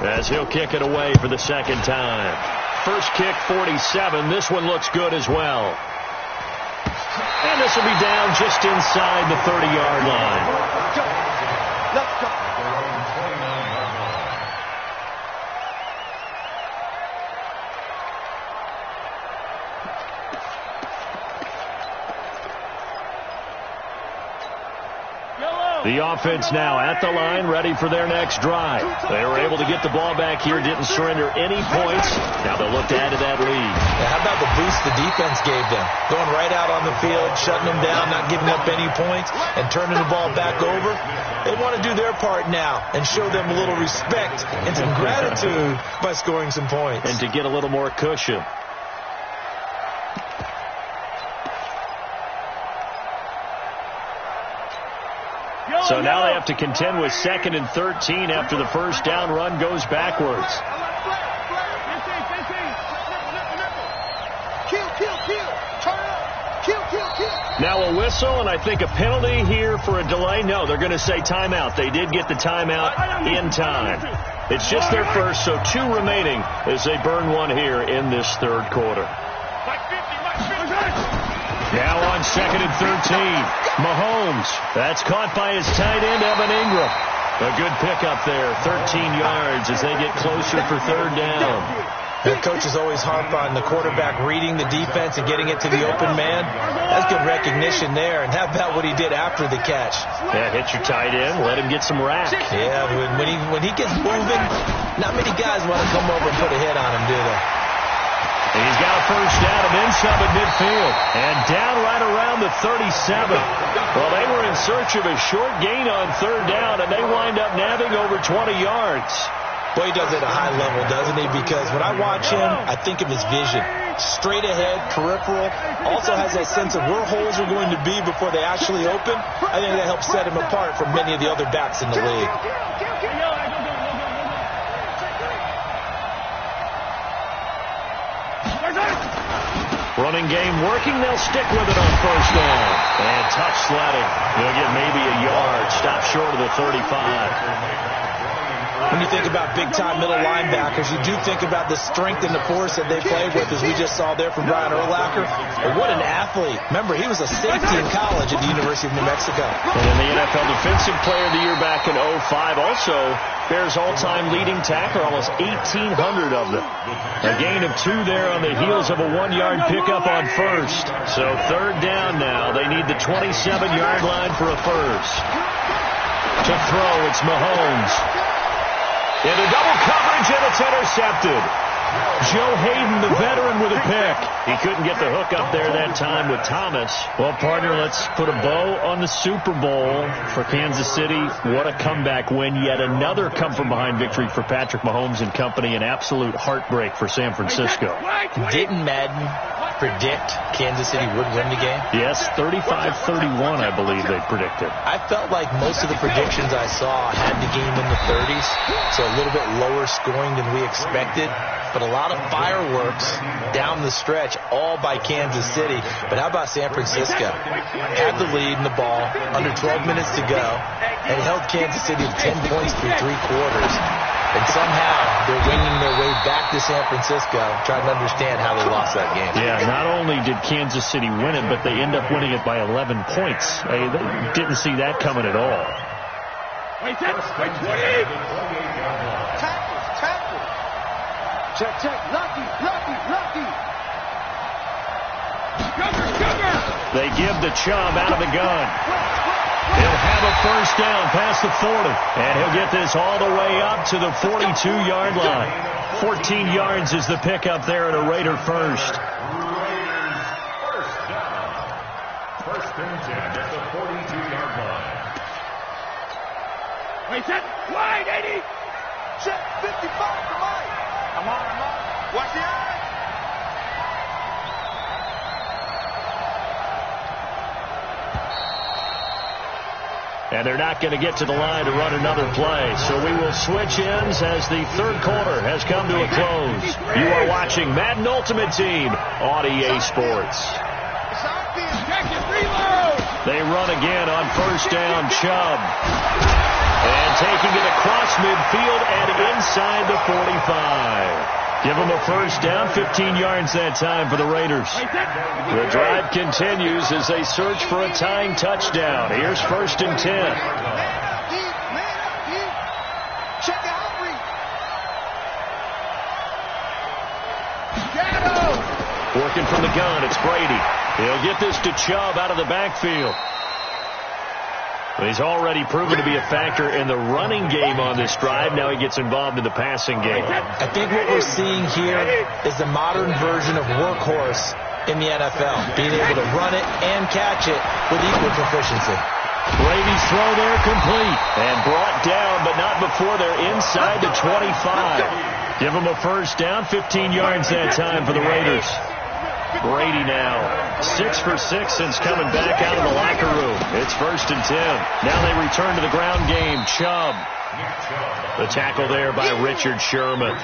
as he'll kick it away for the second time. First kick, 47. This one looks good as well. And this will be down just inside the 30-yard line. Let's go. The offense now at the line, ready for their next drive. They were able to get the ball back here, didn't surrender any points. Now they'll look to add to that lead. Yeah, how about the boost the defense gave them? Going right out on the field, shutting them down, not giving up any points, and turning the ball back over. They want to do their part now and show them a little respect and some gratitude by scoring some points. And to get a little more cushion. So now they have to contend with 2nd and 13 after the first down run goes backwards. Now a whistle and I think a penalty here for a delay. No, they're going to say timeout. They did get the timeout in time. It's just their first, so 2 remaining as they burn one here in this third quarter. Now on 2nd and 13, Mahomes. That's caught by his tight end, Evan Ingram. A good pickup there, 13 yards as they get closer for third down. Their coaches always harp on the quarterback reading the defense and getting it to the open man. That's good recognition there. And how about what he did after the catch? Yeah, hit your tight end, let him get some rack. Yeah, when he gets moving, not many guys want to come over and put a hit on him, do they? And he's got a first down and then some at midfield. And down right around the 37. Well, they were in search of a short gain on third down, and they wind up nabbing over 20 yards. Boy, he does it at a high level, doesn't he? Because when I watch him, I think of his vision. Straight ahead, peripheral. Also has that sense of where holes are going to be before they actually open. I think that helps set him apart from many of the other backs in the league. Running game working. They'll stick with it on first down. And tough sledding. They'll get maybe a yard. Stop short of the 35. When you think about big-time middle linebackers, you do think about the strength and the force that they play with, as we just saw there from Brian Urlacher. But what an athlete. Remember, he was a safety in college at the University of New Mexico. And in the NFL Defensive Player of the Year back in 05. Also, Bears all-time leading tackler, almost 1,800 of them. A gain of 2 there on the heels of a 1-yard pickup on first. So third down now. They need the 27-yard line for a first. To throw, it's Mahomes. Into double coverage, and it's intercepted. Joe Hayden, the veteran, with a pick. He couldn't get the hook up there that time with Thomas. Well, partner, let's put a bow on the Super Bowl for Kansas City. What a comeback win. Yet another come-from-behind victory for Patrick Mahomes and company. An absolute heartbreak for San Francisco. Didn't Madden predict Kansas City would win the game? Yes, 35-31, I believe they predicted. I felt like most of the predictions I saw had the game in the 30s, so a little bit lower scoring than we expected. But a lot of fireworks down the stretch, all by Kansas City. But how about San Francisco? Had the lead in the ball, under 12 minutes to go, and held Kansas City to 10 points through 3 quarters. And somehow they're winging their way back to San Francisco, trying to understand how they lost that game. Yeah, not only did Kansas City win it, but they end up winning it by 11 points. They didn't see that coming at all. Wait, Check. Lucky. They give the Chubb out of the gun. He'll have a first down past the 40. And he'll get this all the way up to the 42-yard line. 14 yards is the pickup there at a Raider first. First and 10 at the 42-yard line. Wait, set. Wide, 80. Check, 55 to Mike. I'm on. Watch the eye. And they're not going to get to the line to run another play. So we will switch ends as the third quarter has come to a close. You are watching Madden Ultimate Team on EA Sports. They run again on first down. Chubb. And taking it across midfield and inside the 45. Give them a first down, 15 yards that time for the Raiders. The drive continues as they search for a tying touchdown. Here's 1st and 10. Working from the gun, it's Brady. He'll get this to Chubb out of the backfield. He's already proven to be a factor in the running game on this drive. Now he gets involved in the passing game. I think what we're seeing here is the modern version of workhorse in the NFL, being able to run it and catch it with equal proficiency. Brady's throw there complete and brought down, but not before they're inside the 25. Give him a first down, 15 yards that time for the Raiders. Brady now 6 for 6 since coming back out of the locker room. It's 1st and 10. Now they return to the ground game. Chubb. The tackle there by Richard Sherman.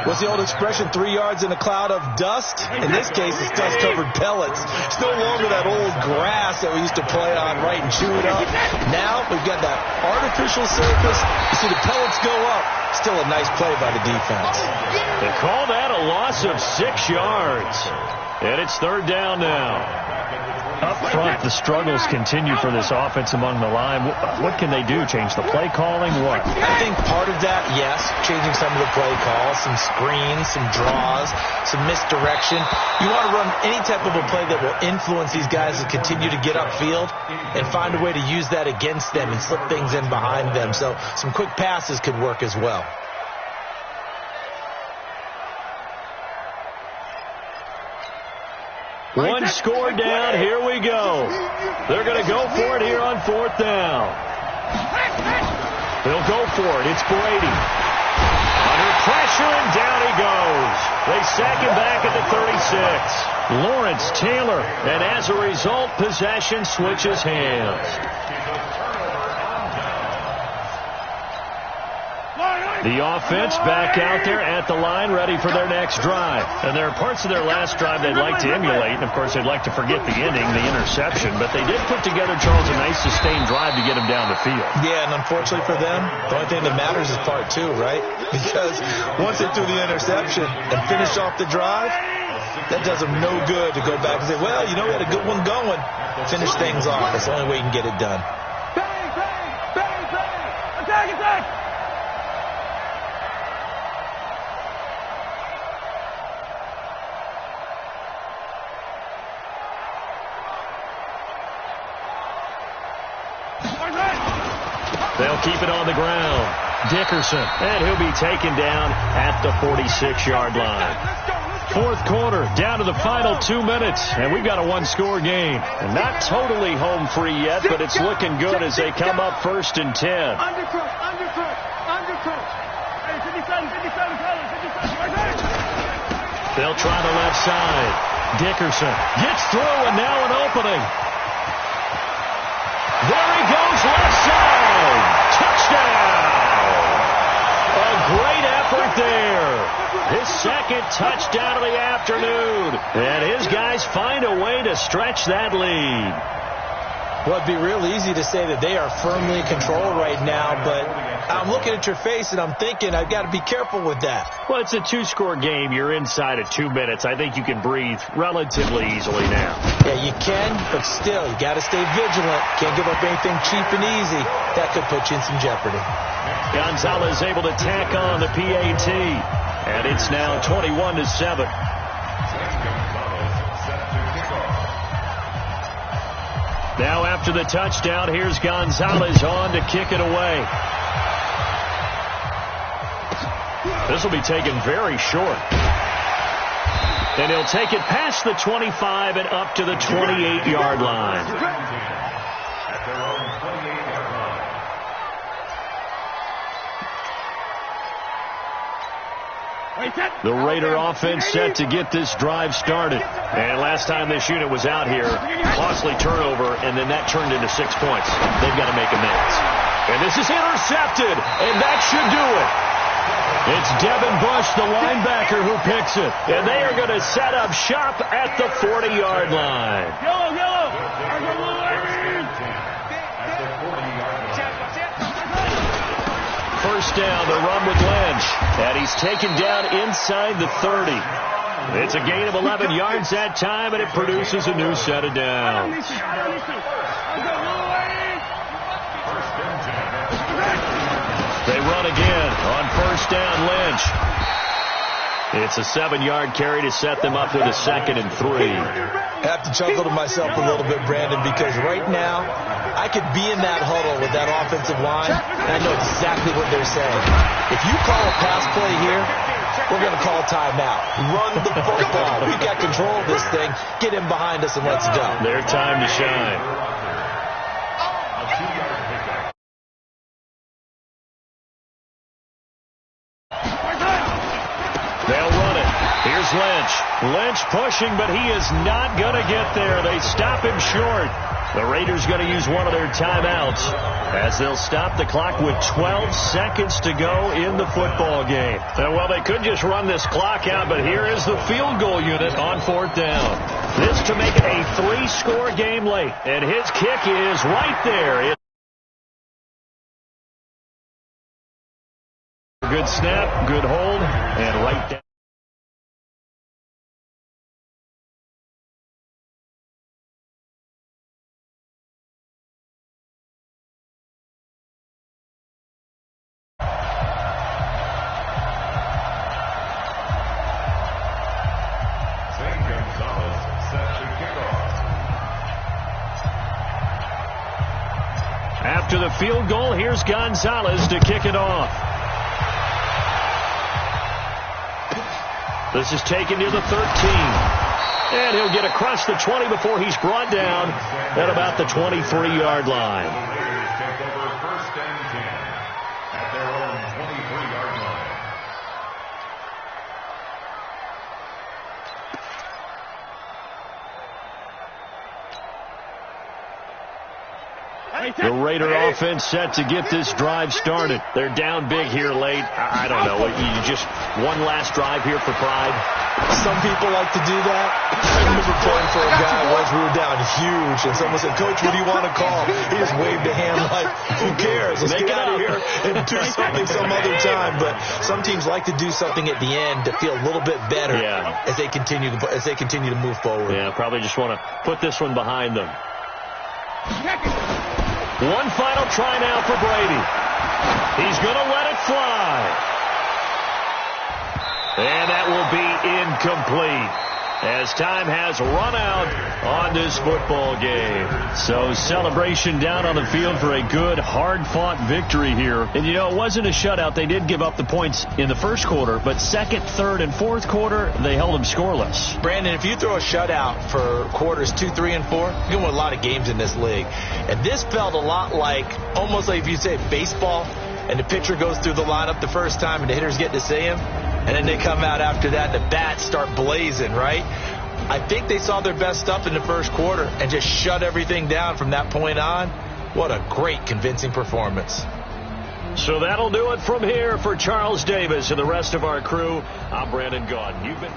What's the old expression, 3 yards in a cloud of dust? In this case, it's dust-covered pellets. It's no longer that old grass that we used to play on, right, and chew it up. Now we've got that artificial surface. You see the pellets go up. Still a nice play by the defense. They call that a loss of 6 yards. And it's 3rd down now. Up front, the struggles continue for this offense among the line. What can they do? Change the play calling? What? I think part of that, yes, changing some of the play calls, some screens, some draws, some misdirection. You want to run any type of a play that will influence these guys to continue to get upfield and find a way to use that against them and slip things in behind them. So some quick passes could work as well. One score down. Here we go. They're going to go for it here on 4th down. They'll go for it. It's Brady. Under pressure, and down he goes. They sack him back at the 36. Lawrence Taylor. And as a result, possession switches hands. The offense back out there at the line, ready for their next drive. And there are parts of their last drive they'd like to emulate. And, of course, they'd like to forget the ending, the interception. But they did put together, Charles, a nice sustained drive to get them down the field. Yeah, and unfortunately for them, the only thing that matters is part 2, right? Because once they threw the interception and finished off the drive, that does them no good to go back and say, well, you know, we had a good one going. Finish things off. That's the only way you can get it done. Attack! They'll keep it on the ground. Dickerson, and he'll be taken down at the 46-yard line. 4th quarter, down to the final 2 minutes, and we've got a 1-score game. And not totally home free yet, but it's looking good as they come up 1st and 10. They'll try the left side. Dickerson gets through, and now an opening. There he goes, left side. Touchdown. A great effort there. His 2nd touchdown of the afternoon. And his guys find a way to stretch that lead. Well, it'd be real easy to say that they are firmly in control right now, but I'm looking at your face and I'm thinking I've got to be careful with that. Well, it's a 2-score game. You're inside of 2 minutes. I think you can breathe relatively easily now. Yeah, you can, but still, you got to stay vigilant. Can't give up anything cheap and easy. That could put you in some jeopardy. Gonzalez able to tack on the PAT, and it's now 21-7. Now after the touchdown, here's Gonzalez on to kick it away. This will be taken very short. And he'll take it past the 25 and up to the 28-yard line. The Raider offense set to get this drive started. And last time this unit was out here, costly turnover, and then that turned into 6 points. They've got to make amends. And this is intercepted, and that should do it. It's Devin Bush, the linebacker, who picks it. And they are going to set up shop at the 40-yard line. first down. The run with Lynch. And he's taken down inside the 30. It's a gain of 11 yards that time, and it produces a new set of downs. They run again on first down. Lynch. It's a 7-yard carry to set them up with a 2nd and 3. I have to chuckle to myself a little bit, Brandon, because right now I could be in that huddle with that offensive line, and I know exactly what they're saying. If you call a pass play here, we're going to call a timeout. Run the football. We've got control of this thing. Get him behind us and let's go. Their time to shine. They'll run it. Here's Lynch. Lynch pushing, but he is not going to get there. They stop him short. The Raiders going to use one of their timeouts as they'll stop the clock with 12 seconds to go in the football game. Well, they could just run this clock out, but here is the field goal unit on 4th down. This to make it a 3-score game late, and his kick is right there. Good snap, good hold, and right down. After the field goal, here's Gonzalez to kick it off. This is taken near the 13. And he'll get across the 20 before he's brought down at about the 23-yard line. The Raider offense set to get this drive started. They're down big here late. I don't know. You just one last drive here for pride. Some people like to do that. I remember playing for a guy once. We were down huge, and someone said, "Coach, what do you want to call?" He just waved a hand like, "Who cares? Let's get out of here and do something some other time." But some teams like to do something at the end to feel a little bit better as they continue to move forward. Yeah, probably just want to put this one behind them. One final try now for Brady. He's going to let it fly. And that will be incomplete as time has run out on this football game. So celebration down on the field for a good, hard-fought victory here. And, you know, it wasn't a shutout. They did give up the points in the first quarter, but second, third, and fourth quarter, they held them scoreless. Brandon, if you throw a shutout for quarters 2, 3, and 4, you're going to win a lot of games in this league. And this felt a lot like, almost like if you say baseball, and the pitcher goes through the lineup the first time and the hitters get to see him, and then they come out after that and the bats start blazing, right? I think they saw their best stuff in the first quarter and just shut everything down from that point on. What a great, convincing performance. So that'll do it from here for Charles Davis and the rest of our crew. I'm Brandon Gaudin. You've been...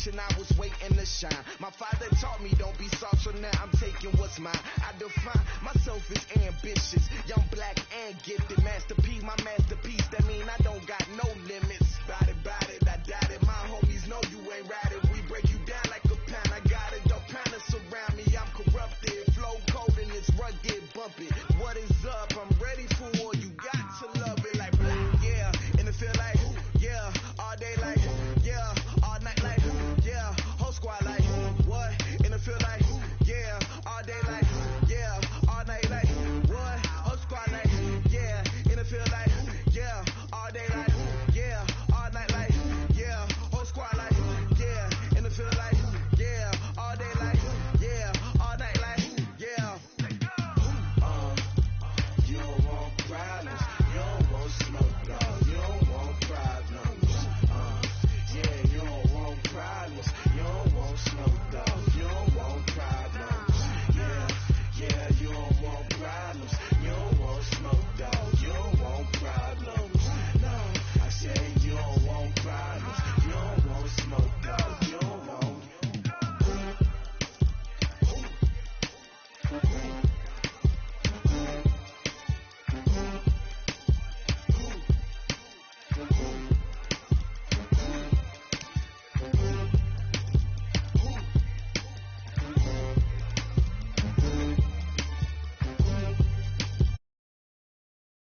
generation, I was waiting to shine. My father taught me don't be soft, so now I'm taking what's mine. I define myself as ambitious, young, black, and gifted. Master P, my masterpiece that